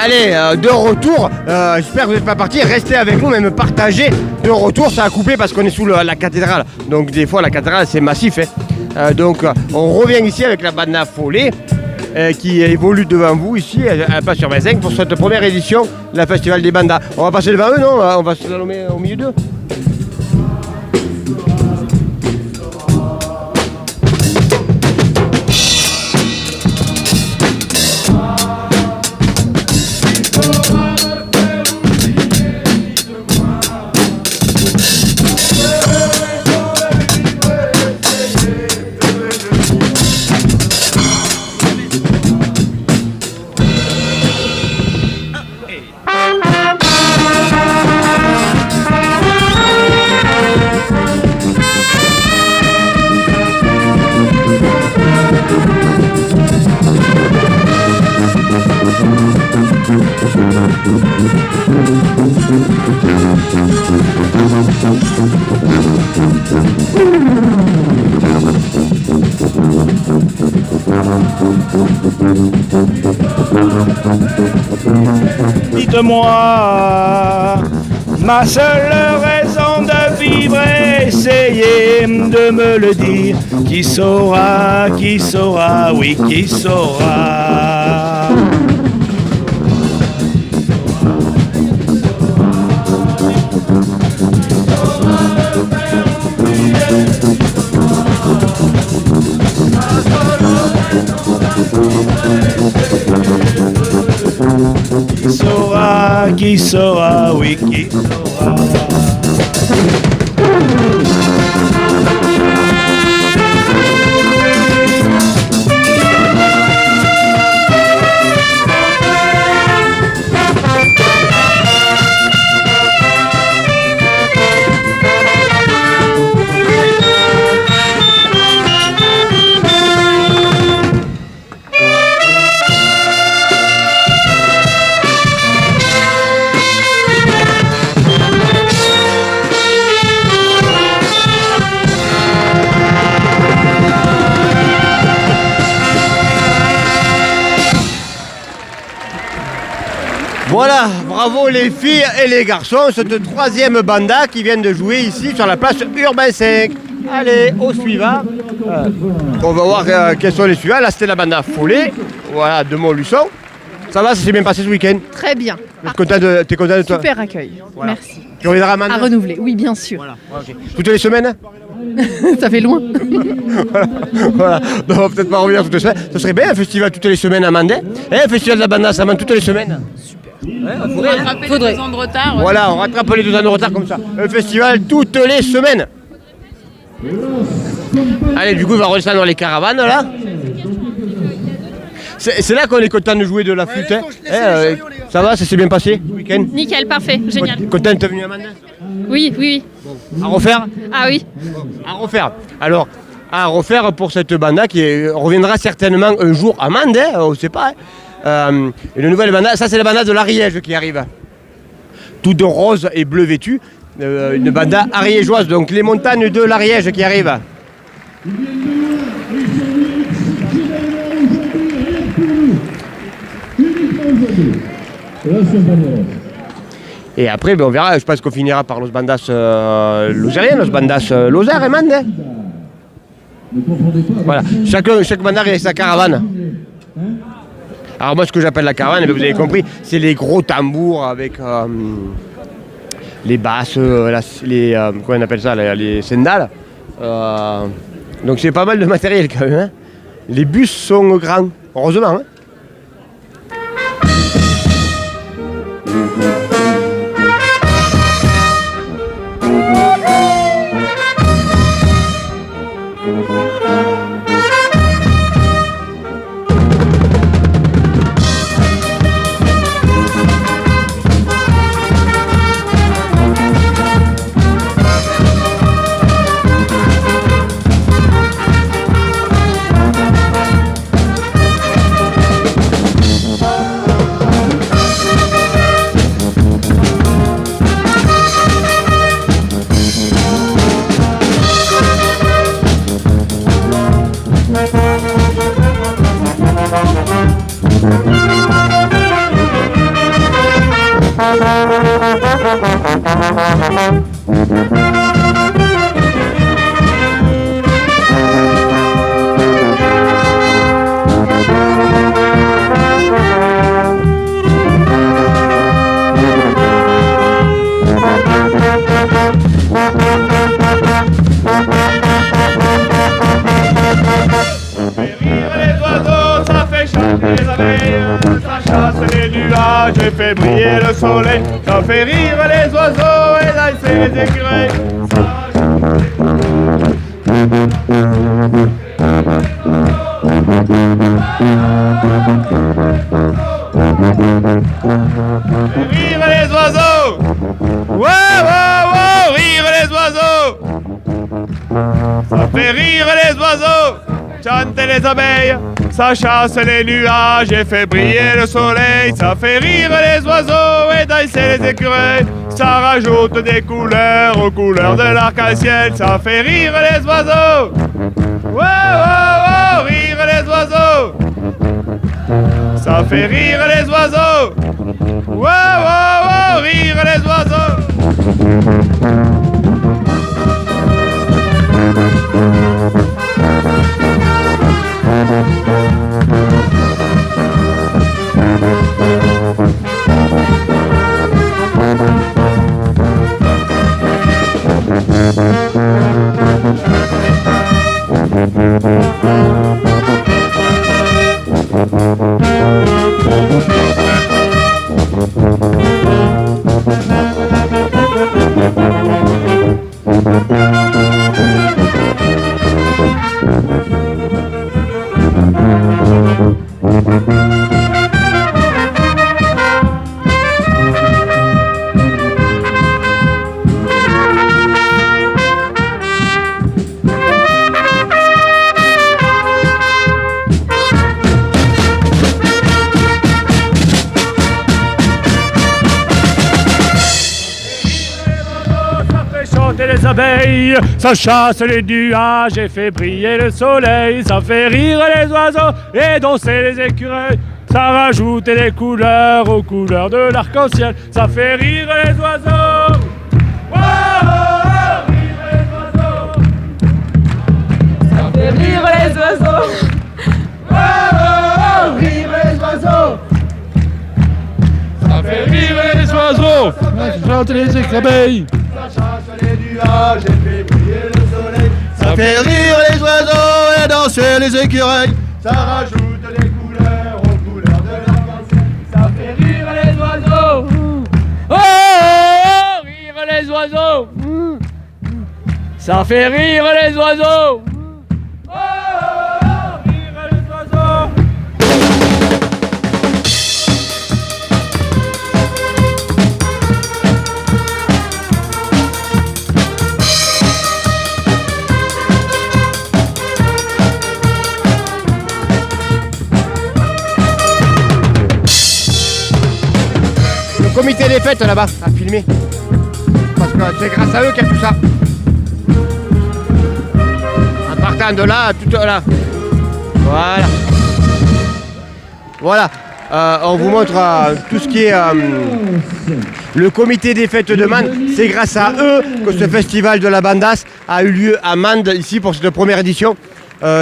Allez, de retour, j'espère que vous n'êtes pas partis, restez avec nous, même partagez. De retour, ça a coupé parce qu'on est sous la cathédrale. Donc des fois, la cathédrale, c'est massif. Donc on revient ici avec la banda Follet qui évolue devant vous ici, à la place sur 25 pour cette première édition de la Festival des Bandas. On va passer devant eux, non? On va se slalomer au milieu d'eux. Dites-moi, ma seule raison de vivre, essayez de me le dire. Qui saura, oui, qui saura. Qui saura, oui, qui saura. Voilà, bravo les filles et les garçons, cette troisième banda qui vient de jouer ici sur la place Urbain 5. Allez, au suivant. On va voir quels sont les suivants. Là, c'était la banda Follet, voilà, de Montluçon. Ça va, ça s'est bien passé ce week-end? Très bien. T'es content de toi? Super accueil. Voilà. Merci. Tu reviendras à Mende? À renouveler, oui, bien sûr. Voilà. Okay. Toutes les semaines? Ça fait loin. Voilà. Donc, on va peut-être pas revenir toutes les semaines. Ce serait bien un festival toutes les semaines à Mende. Un festival de la banda, ça mène toutes les semaines. Ouais, on rattraper les 2 ans de retard. Ouais. Voilà, on rattrape les 2 ans de retard comme ça. Un festival toutes les semaines. Allez, du coup, on va redescendre les caravanes là. C'est là qu'on est content de jouer de la flûte. Hein. Ça va, ça s'est bien passé le week-end? Nickel, parfait, génial. Content d'être venu à Mende? Oui, oui, oui. Bon. À refaire? Ah oui. À refaire. Alors, à refaire pour cette banda qui reviendra certainement un jour à Mende, on ne sait pas. Une nouvelle banda, ça c'est la banda de l'Ariège qui arrive. Tout de rose et bleu vêtu. Une banda ariégeoise, donc les montagnes de l'Ariège qui arrivent. Et après, on verra, je pense qu'on finira par Los Bandas Lozérien, Los Bandas Lozère et Mende. Voilà, chaque banda a sa caravane. Alors moi, ce que j'appelle la caravane, vous avez compris, c'est les gros tambours avec les basses, comment on appelle ça, les sandales. Donc c'est pas mal de matériel quand même. Hein. Les bus sont grands, heureusement. Hein. J'ai fait briller le soleil, ça fait rire les oiseaux et danser les écureuils. Rire les oiseaux, wow, wow, wow, rire les oiseaux. Ça fait rire les oiseaux, chanter les abeilles. Ça chasse les nuages et fait briller le soleil. Ça fait rire les oiseaux et danser les écureuils. Ça rajoute des couleurs aux couleurs de l'arc-en-ciel. Ça fait rire les oiseaux. Wow, wow, wow, rire les oiseaux. Ça fait rire les oiseaux. Wow, wow, wow, rire les oiseaux. Les abeilles, ça chasse les nuages et fait briller le soleil. Ça fait rire les oiseaux et danser les écureuils. Ça rajoute des couleurs aux couleurs de l'arc-en-ciel. Ça fait rire les oiseaux. Oh, oh, oh, rire les oiseaux. Ça fait rire les oiseaux. Oh, oh, oh, rire les oiseaux. Ça fait rire les oiseaux. Ça chante les abeilles. Ça chasse les nuages et fait briller le soleil. Ça fait rire les oiseaux et danser les écureuils. Ça rajoute des couleurs aux couleurs de l'arc-en-ciel. Ça fait rire les oiseaux. Oh, oh, oh, rire les oiseaux. Ça fait rire les oiseaux. Oh, oh, oh, rire les oiseaux. Le comité des fêtes là-bas à filmer. Parce que c'est grâce à eux qu'il y a tout ça. En partant de là, tout là. Voilà. Voilà. On vous montre tout ce qui est le comité des fêtes de Mende. C'est grâce à eux que ce festival de la bandasse a eu lieu à Mende ici pour cette première édition.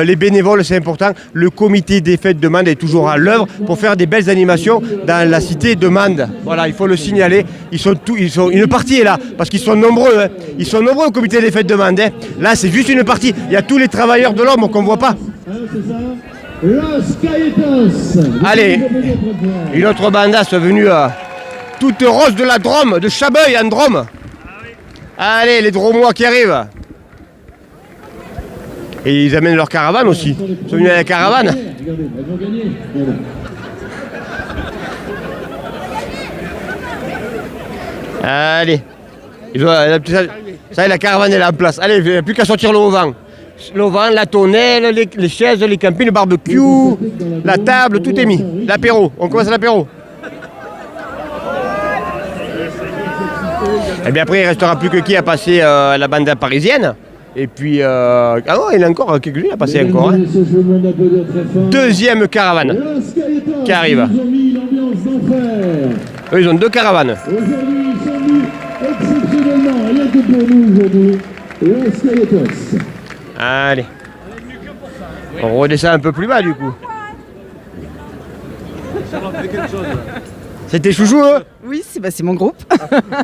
Les bénévoles, c'est important. Le comité des fêtes de Mende est toujours à l'œuvre pour faire des belles animations dans la cité de Mende. Voilà, il faut le signaler. Une partie est là, parce qu'ils sont nombreux. Hein. Ils sont nombreux au comité des fêtes de Mende. Hein. Là, c'est juste une partie. Il y a tous les travailleurs de l'ombre qu'on ne voit pas. Allez, une autre bandasse venue toute rose de la Drôme, de Chabeuil en Drôme. Allez, les Dromois qui arrivent. Et ils amènent leur caravane aussi. Ils sont venus à la caravane. Allez. Ça y est, la caravane est là en place. Allez, il n'y a plus qu'à sortir le haut-vent. Le vent, la tonnelle, les chaises, les campings, le barbecue, la table, tout est mis. L'apéro. On commence l'apéro. Et bien après, il ne restera plus que qui a passé la bande parisienne. Et puis, ah non, il y en a encore quelques-uns à passer encore. Hein. Deuxième caravane qui arrive. Eux, ils ont deux caravanes. Exceptionnellement, rien que pour nous aujourd'hui, Los Cayetos. Allez. On redescend un peu plus bas du coup. C'était Chouchou, eux? Oui, c'est mon groupe.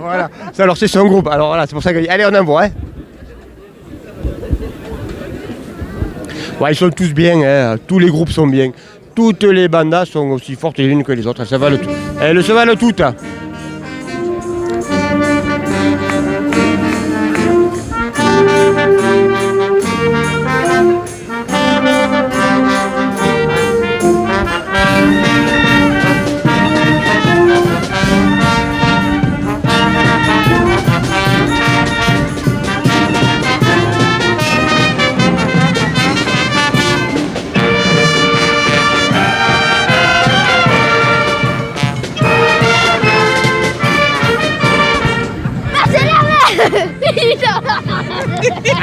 Voilà. Alors c'est son groupe. Alors voilà, c'est pour ça que. Allez, on envoie. Hein. Ouais, ils sont tous bien. Hein. Tous les groupes sont bien. Toutes les bandas sont aussi fortes les unes que les autres. Elles se valent toutes. Elles se valent toutes.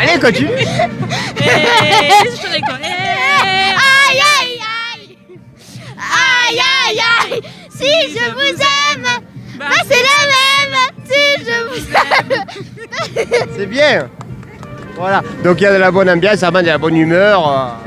Allez, continue. Aïe aïe aïe. Aïe aïe aïe. Si je vous aime, bah c'est la même. Si je vous aime. C'est bien. Voilà. Donc il y a de la bonne ambiance, ça va de la bonne humeur.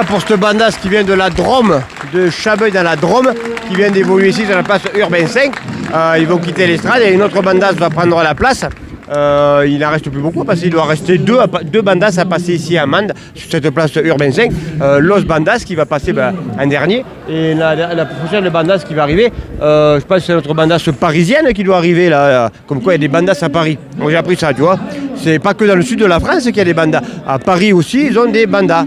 Pour cette bandas qui vient de la Drôme, de Chabeuil dans la Drôme, qui vient d'évoluer ici sur la place Urbain 5. Ils vont quitter l'estrade et une autre bandas va prendre la place. Il n'en reste plus beaucoup parce qu'il doit rester deux bandas à passer ici à Mende, sur cette place Urbain 5. Los Bandas qui va passer en dernier. Et la prochaine bandas qui va arriver, je pense que c'est notre bandas parisienne qui doit arriver là. Comme quoi il y a des bandas à Paris. Moi j'ai appris ça, tu vois. C'est pas que dans le sud de la France qu'il y a des bandas. À Paris aussi, ils ont des bandas.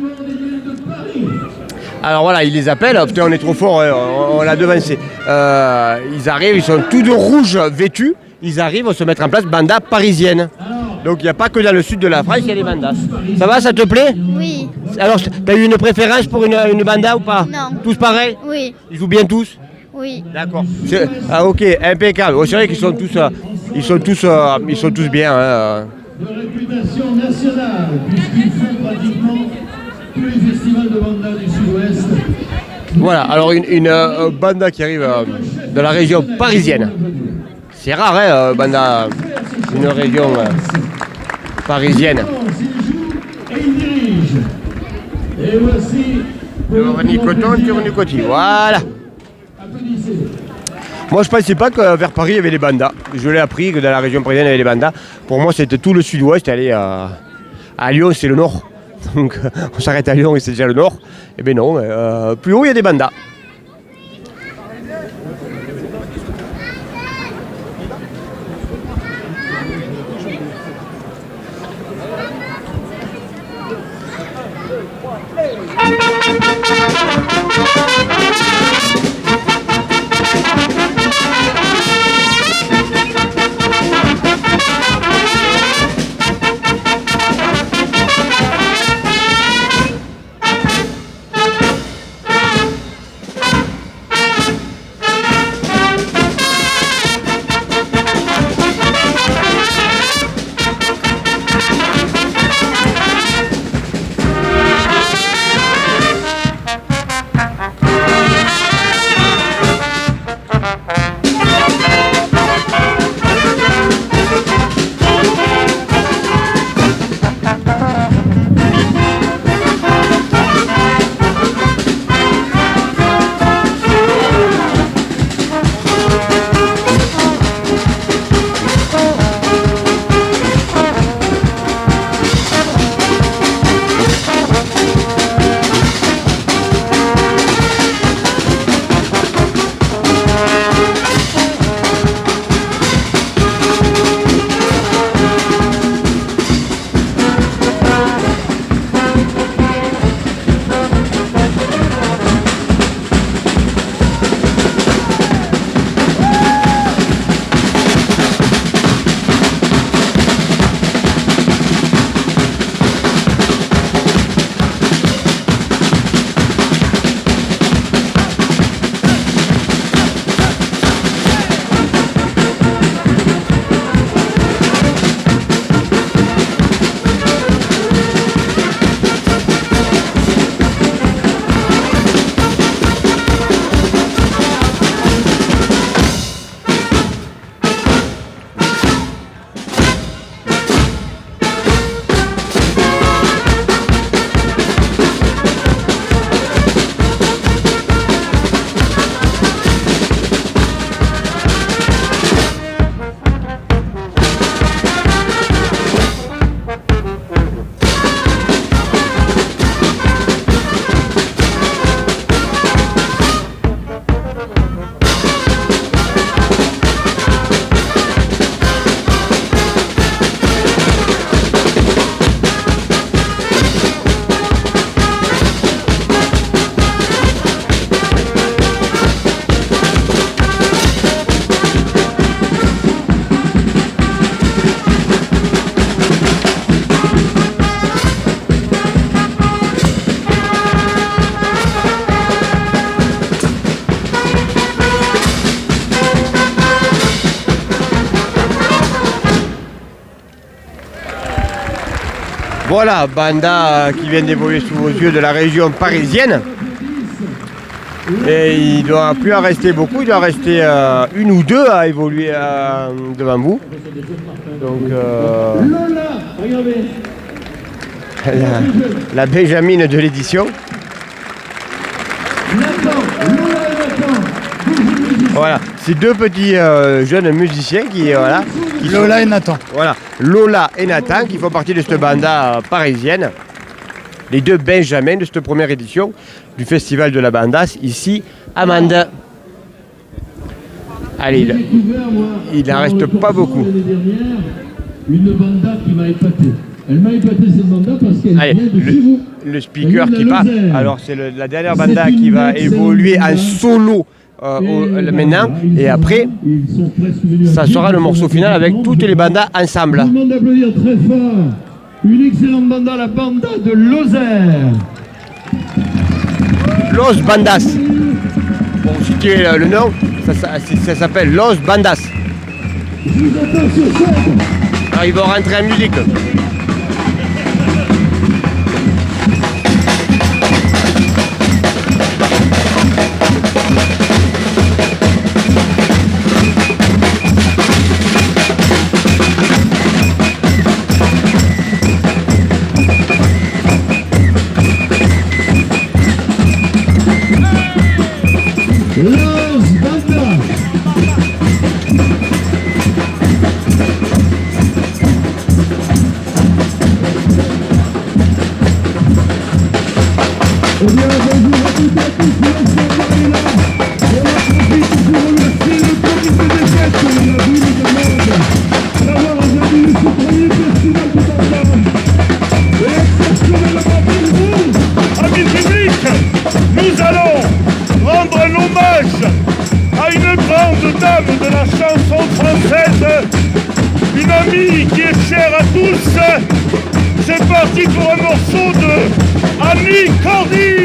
Alors voilà, ils les appellent, putain on est trop fort, hein, on l'a devancé. Ils arrivent, ils sont tous de rouge vêtus, ils arrivent à se mettre en place banda parisienne. Donc il n'y a pas que dans le sud de la France qu'il y a des bandas. Ça va, ça te plaît? Oui. Alors, t'as eu une préférence pour une banda ou pas? Non. Tous pareils? Oui. Ils jouent bien tous? Oui. D'accord. Ah ok, impeccable. C'est vrai qu'ils sont tous, ils sont tous bien. Hein. De réputation nationale, puisqu'ils font pratiquement tous les festivals de banda du sud-ouest. Voilà, alors une banda qui arrive de la région parisienne. C'est rare, hein, banda d'une région parisienne. Et il dirige. Et voici. Tournicoton, voilà. Applaudissez. Moi je pensais pas que vers Paris il y avait des bandas. Je l'ai appris que dans la région parisienne il y avait des bandas. Pour moi c'était tout le sud-ouest, aller à Lyon c'est le nord. Donc on s'arrête à Lyon et c'est déjà le nord. Eh bien non, plus haut il y a des bandas. Voilà, banda qui vient d'évoluer sous vos yeux de la région parisienne. Et il ne doit plus en rester beaucoup, il doit rester une ou deux à évoluer devant vous. Donc la Benjamine de l'édition. Voilà, ces deux petits jeunes musiciens qui Lola et Nathan. Voilà, Lola et Nathan qui font partie de cette banda parisienne. Les deux Benjamins de cette première édition du Festival de la Bandasse, ici à Mende. Allez, il n'en reste pas beaucoup. Une banda qui m'a épaté. Elle m'a épaté cette banda parce qu'elle vient de chez vous. Le speaker qui part. Alors c'est la dernière banda qui va évoluer en solo maintenant. Et après, ça sera le morceau final avec toutes les bandas ensemble. Tout le monde applaudir très fort. Une excellente banda, la banda de Lozère. Los Bandas. Pour citer le nom, ça s'appelle Los Bandas. Je vous attends sur scène. Alors ils vont rentrer en musique. Los Bandas. Amis publics, nous allons rendre un hommage à une grande dame de la chanson française, une amie qui est chère à tous. C'est parti pour un morceau de Annie Cordy.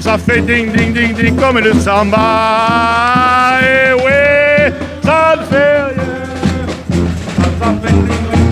Ça fait ding ding ding ding comme le samba. Et oui, ça ne fait rien. Ça fait ding ding ding.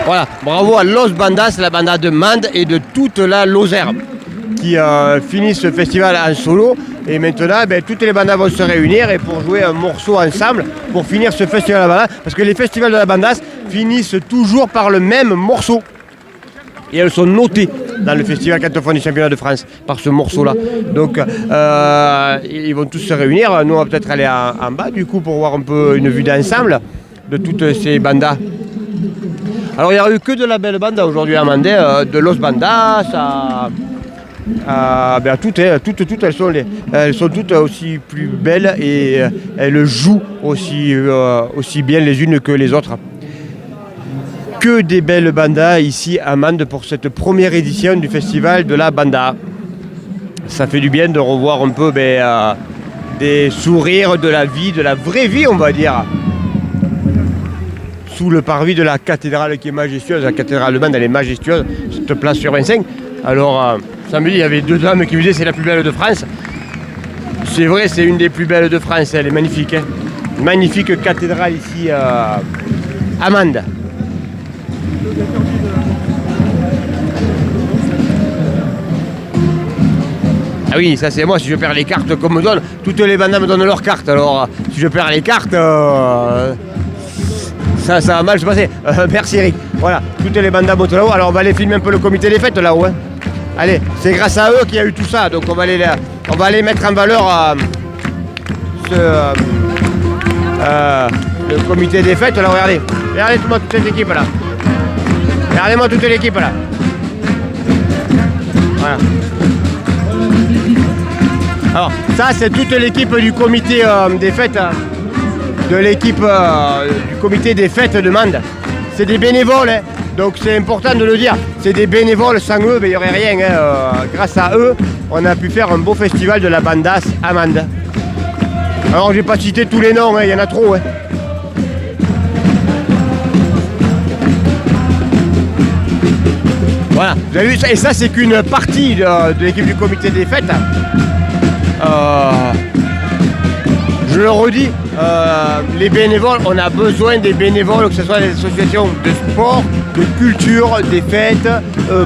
Voilà, bravo à Los Bandas, la banda de Mende et de toute la Lozère qui finissent ce festival en solo. Et maintenant, toutes les bandas vont se réunir et pour jouer un morceau ensemble pour finir ce festival de la banda. Parce que les festivals de la bandas finissent toujours par le même morceau. Et elles sont notées. dans le festival quand on fait du championnat de France, par ce morceau-là. Donc ils vont tous se réunir. Nous, on va peut-être aller en bas, du coup, pour voir un peu une vue d'ensemble de toutes ces bandas. Alors, il n'y a eu que de la belle banda aujourd'hui à Amandé, de Los Bandas à toutes, elles sont toutes aussi plus belles et elles jouent aussi bien les unes que les autres. Que des belles bandas ici à Mende pour cette première édition du festival de la banda. Ça fait du bien de revoir un peu des sourires, de la vie, de la vraie vie, on va dire. Sous le parvis de la cathédrale qui est majestueuse. La cathédrale de Mende, elle est majestueuse, cette place sur 25. Alors, samedi, il y avait 2 dames qui me disaient c'est la plus belle de France. C'est vrai, c'est une des plus belles de France, elle est magnifique. Hein. Magnifique cathédrale ici à Mende. Ah oui, ça c'est moi, si je perds les cartes qu'on me donne, toutes les bandas me donnent leurs cartes. Alors, si je perds les cartes, ça va mal se passer. Merci Eric. Voilà, toutes les bandas montent là-haut. Alors on va aller filmer un peu le comité des fêtes là-haut. Hein. Allez, c'est grâce à eux qu'il y a eu tout ça. Donc on va aller mettre en valeur le comité des fêtes. Là, regardez. Regardez-moi toute cette équipe là. Regardez-moi toute l'équipe là. Voilà. Alors ça c'est toute l'équipe du comité des fêtes. De l'équipe du comité des fêtes de Mende. C'est des bénévoles, hein. Donc c'est important de le dire. C'est des bénévoles, sans eux, il n'y aurait rien. Hein. Grâce à eux, on a pu faire un beau festival de la bandas à Mende. Alors je n'ai pas cité tous les noms, il y en a trop. Hein. Voilà, vous avez vu ça, et ça c'est qu'une partie de l'équipe du comité des fêtes. Je le redis, les bénévoles, on a besoin des bénévoles, que ce soit des associations de sport, de culture, des fêtes,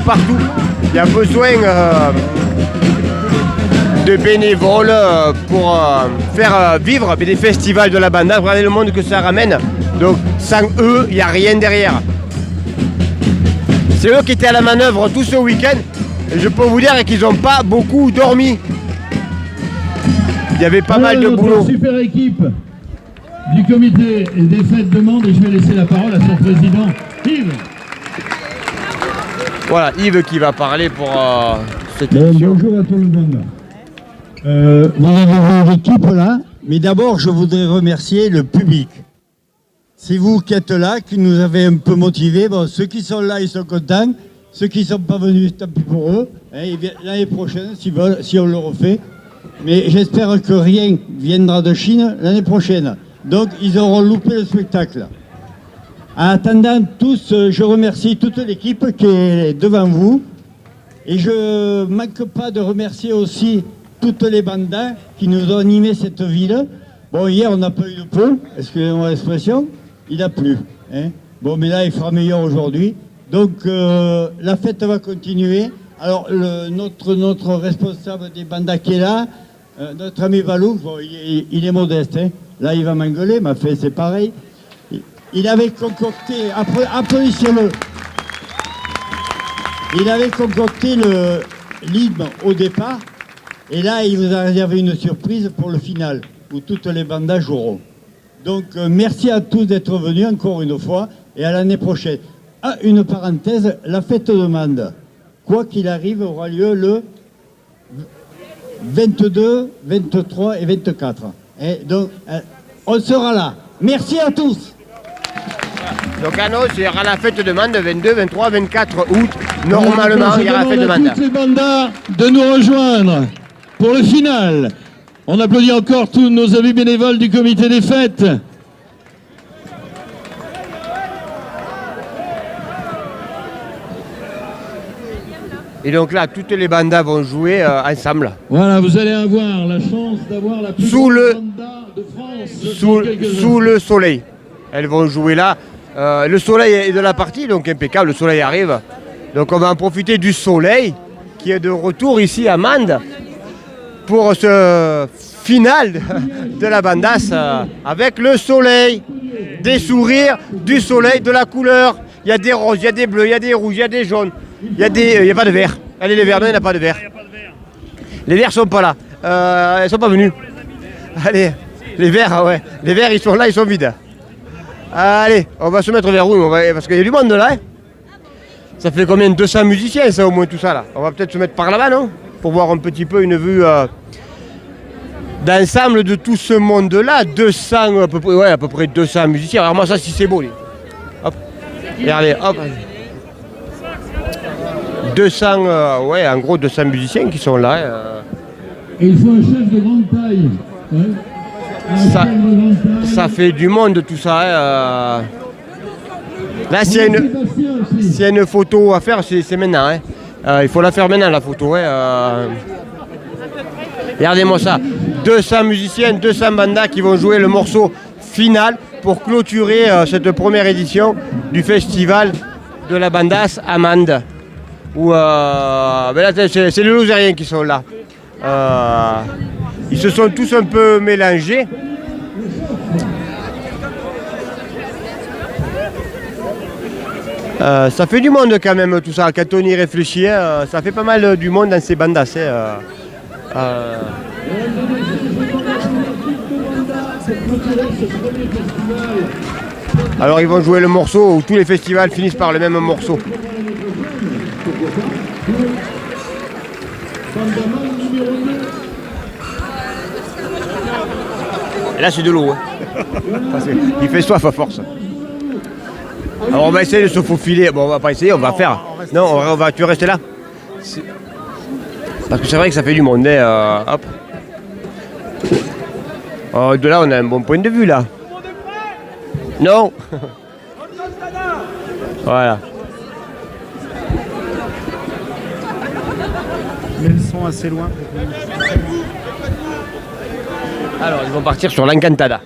partout. Il y a besoin de bénévoles pour faire vivre des festivals de la banda. Regardez le monde que ça ramène. Donc sans eux, il n'y a rien derrière. C'est eux qui étaient à la manœuvre tout ce week-end. Et je peux vous dire qu'ils n'ont pas beaucoup dormi. Il y avait pas mal de boulot. Super équipe du comité des fêtes de Mende et je vais laisser la parole à son président Yves. Voilà, Yves qui va parler pour cette émission. Bonjour à tout le monde. Vous avez vu l'équipe là, mais d'abord je voudrais remercier le public. C'est vous qui êtes là, qui nous avez un peu motivés. Bon, ceux qui sont là, ils sont contents. Ceux qui ne sont pas venus, tant pis pour eux. Hein, l'année prochaine, s'ils veulent, si on le refait. Mais j'espère que rien viendra de Chine l'année prochaine. Donc, ils auront loupé le spectacle. En attendant, tous, je remercie toute l'équipe qui est devant vous. Et je ne manque pas de remercier aussi toutes les bandas qui nous ont animé cette ville. Bon, hier, on n'a pas eu de peu, excusez-moi l'expression. Il a plu. Hein. Bon, mais là, il fera meilleur aujourd'hui. Donc, la fête va continuer. Alors, notre responsable des bandas qui est là, notre ami Valou, bon, il est modeste. Hein. Là, il va m'engueuler, mais fait, c'est pareil. Il avait concocté, applaudissez-le. Il avait concocté l'hymne au départ. Et là, il vous a réservé une surprise pour le final, où toutes les bandas joueront. Donc, merci à tous d'être venus encore une fois, et à l'année prochaine. Ah, une parenthèse, la fête de Mende, quoi qu'il arrive, aura lieu le 22, 23 et 24. Et donc, on sera là. Merci à tous. Donc annonce, il y aura la fête de Mende 22, 23, 24 août. Normalement, il y aura la fête de Mende. Toutes les bandas de nous rejoindre pour le final. On applaudit encore tous nos amis bénévoles du comité des fêtes. Et donc là, toutes les bandas vont jouer ensemble. Voilà, vous allez avoir la chance d'avoir la plus grande banda de France. Sous le soleil. Elles vont jouer là. Le soleil est de la partie, donc impeccable, le soleil arrive. Donc on va en profiter du soleil qui est de retour ici à Mende pour ce final de la bandasse avec le soleil, des sourires, du soleil, de la couleur. Il y a des roses, il y a des bleus, il y a des rouges, il y a des jaunes. Il n'y a pas de verre. Allez, les verres, non, il n'y a pas de verre. Les verres sont pas là. Ils sont pas venus. Allez, les verres, ah ouais. Les verres, ils sont là, ils sont vides. Allez, on va se mettre vers où parce qu'il y a du monde là. Hein. Ça fait combien? 200 musiciens, ça, au moins, tout ça, là. On va peut-être se mettre par là-bas, non? Pour voir un petit peu une vue d'ensemble de tout ce monde-là. 200, à peu près 200 musiciens. Alors moi, ça, si c'est beau, les. Hop. Regardez, hop. 200, ouais, en gros, 200 musiciens qui sont là. Et il faut un chef de grande taille. Ça fait du monde, tout ça. Hein. Là, s'il y a une photo à faire, c'est maintenant. Hein. Il faut la faire maintenant, la photo. Hein. Regardez-moi ça. 200 musiciens, 200 bandas qui vont jouer le morceau final pour clôturer cette première édition du festival de la bandasse Amande. Où, là, c'est les Lozériens qui sont là. Ils se sont tous un peu mélangés. Ça fait du monde quand même tout ça, quand on y réfléchit, ça fait pas mal du monde dans ces bandas. Alors ils vont jouer le morceau où tous les festivals finissent par le même morceau. Et là c'est de l'eau. Hein. Il fait soif à force. Alors on va essayer de se faufiler. Bon, on va pas essayer, on va faire. Non, tu veux rester là? Parce que c'est vrai que ça fait du monde. Hein, hop. Oh, de là, on a un bon point de vue là. Non. Voilà. Mais ils sont assez loin. Alors, ils vont partir sur l'Encantada.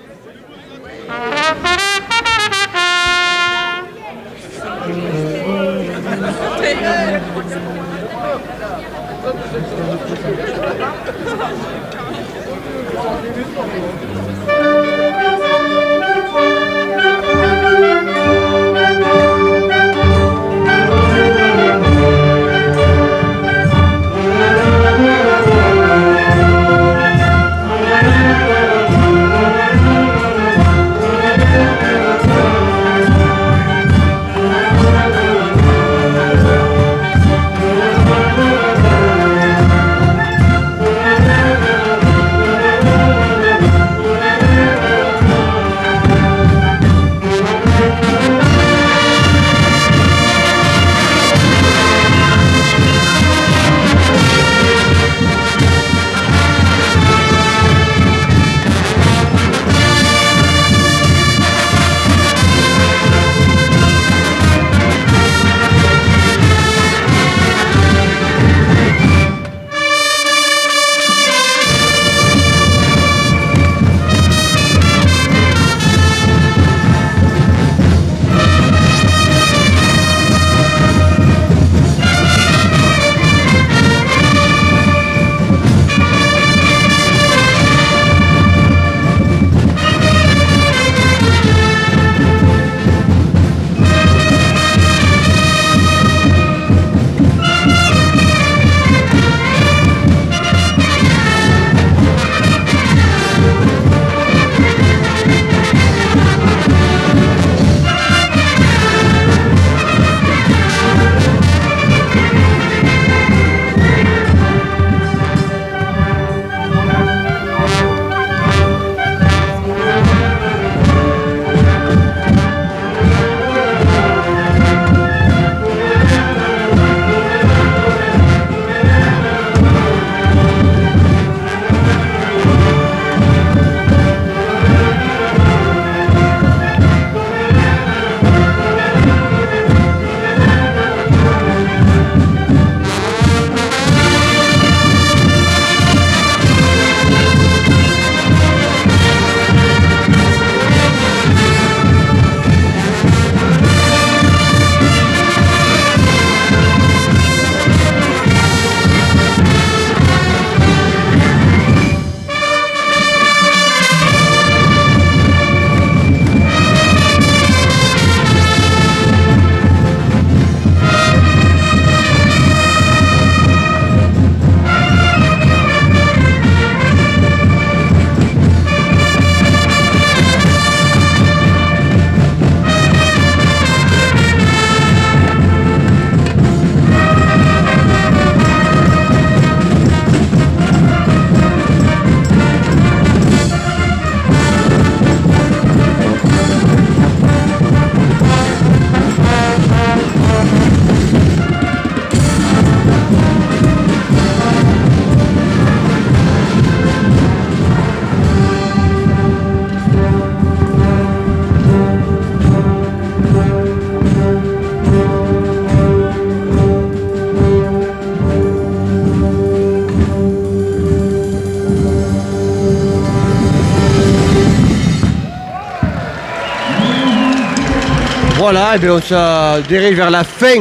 voilà, eh bien, on se dirige vers la fin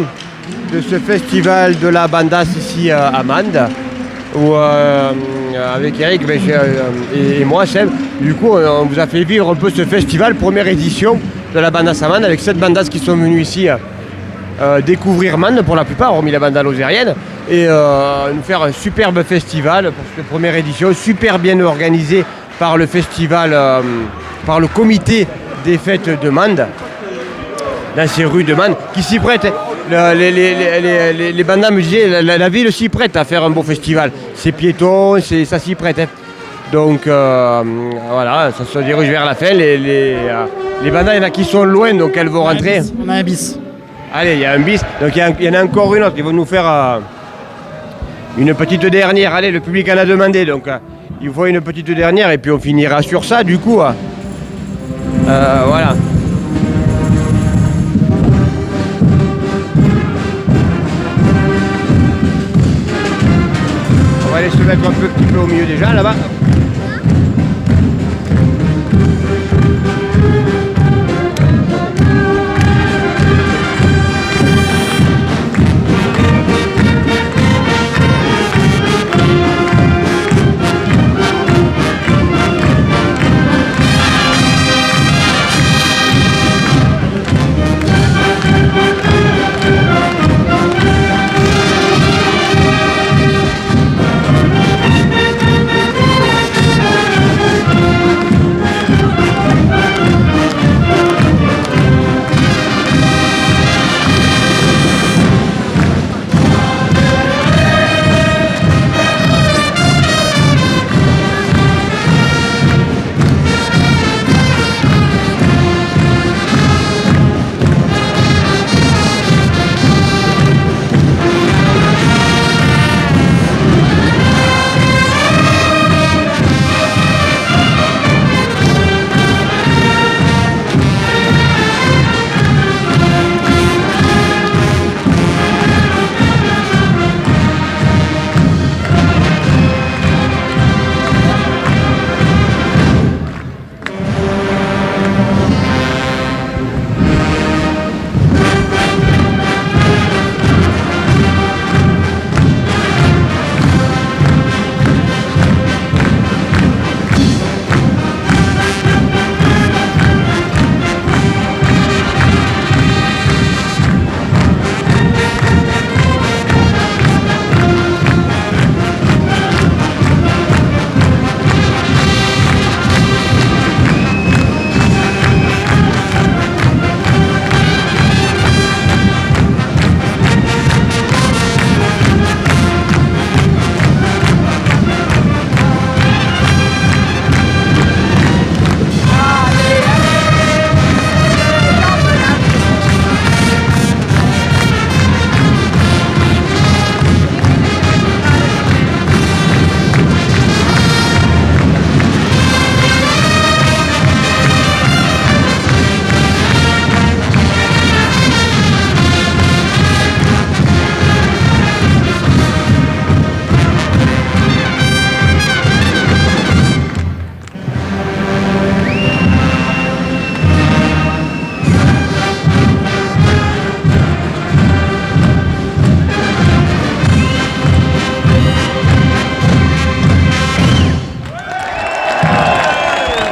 de ce festival de la bandasse ici à Mende, où avec Eric et moi, Seb, du coup, on vous a fait vivre un peu ce festival, première édition de la bandasse à Mende, avec 7 bandasses qui sont venues ici découvrir Mende pour la plupart, hormis la banda lozérienne, et nous faire un superbe festival pour cette première édition, super bien organisé par le festival, par le comité des fêtes de Mende, dans ces rues de Mende, qui s'y prêtent. Les bandas me disaient, la ville s'y prête à faire un beau festival. C'est piéton, ça s'y prête. Hein. Donc voilà, ça se dirige vers la fin. Les bandas, il y en a qui sont loin, donc elles vont rentrer. On a un bis. Allez, il y a un bis. Donc il y en a encore une autre qui va nous faire une petite dernière. Allez, le public en a demandé, donc il faut une petite dernière et puis on finira sur ça du coup. Voilà. On va aller se mettre un petit peu au milieu déjà là-bas.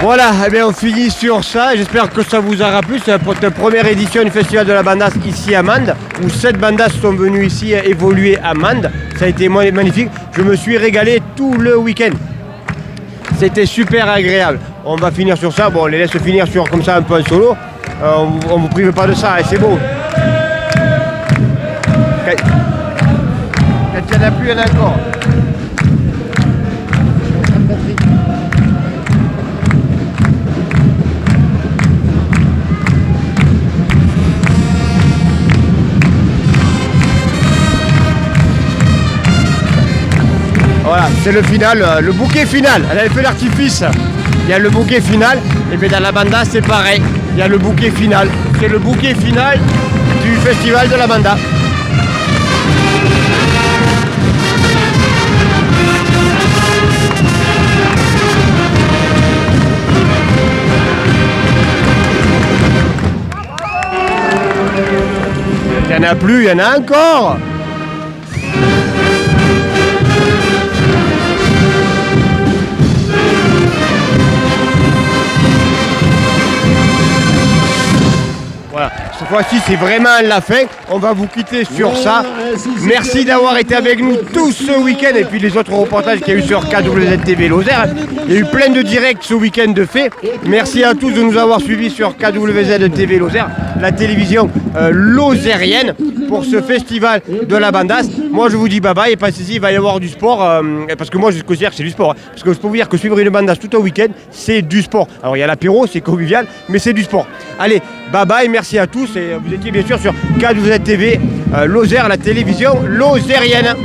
Voilà, eh bien on finit sur ça. J'espère que ça vous aura plu. C'est notre première édition du Festival de la bandasse ici à Mende, où 7 bandasses sont venues ici évoluer à Mende. Ça a été magnifique. Je me suis régalé tout le week-end. C'était super agréable. On va finir sur ça. Bon, on les laisse finir sur comme ça un peu en solo. On ne vous prive pas de ça, et c'est beau. Quand il n'y en a plus, il y en a encore. Voilà, c'est le final, le bouquet final. Elle avait fait l'artifice. Il y a le bouquet final. Et bien dans la banda, c'est pareil. Il y a le bouquet final. C'est le bouquet final du festival de la banda. Il n'y en a plus, il y en a encore. Voilà, cette fois-ci c'est vraiment la fin. On va vous quitter sur ça. Merci d'avoir été avec nous tous ce week-end et puis les autres reportages qu'il y a eu sur KWZ TV Lozère. Il y a eu plein de directs ce week-end de fait. Merci à tous de nous avoir suivis sur KWZ TV Lozère, la télévision lozérienne, pour ce festival de la bandasse. Moi je vous dis bye bye et pas ici, il va y avoir du sport parce que moi je considère que c'est du sport. Parce que je peux vous dire que suivre une bandasse tout un week-end, c'est du sport. Alors il y a l'apéro, c'est convivial, mais c'est du sport. Allez, bye bye, merci à tous et vous étiez bien sûr sur KWZ TV Lozère, la télévision lozérienne.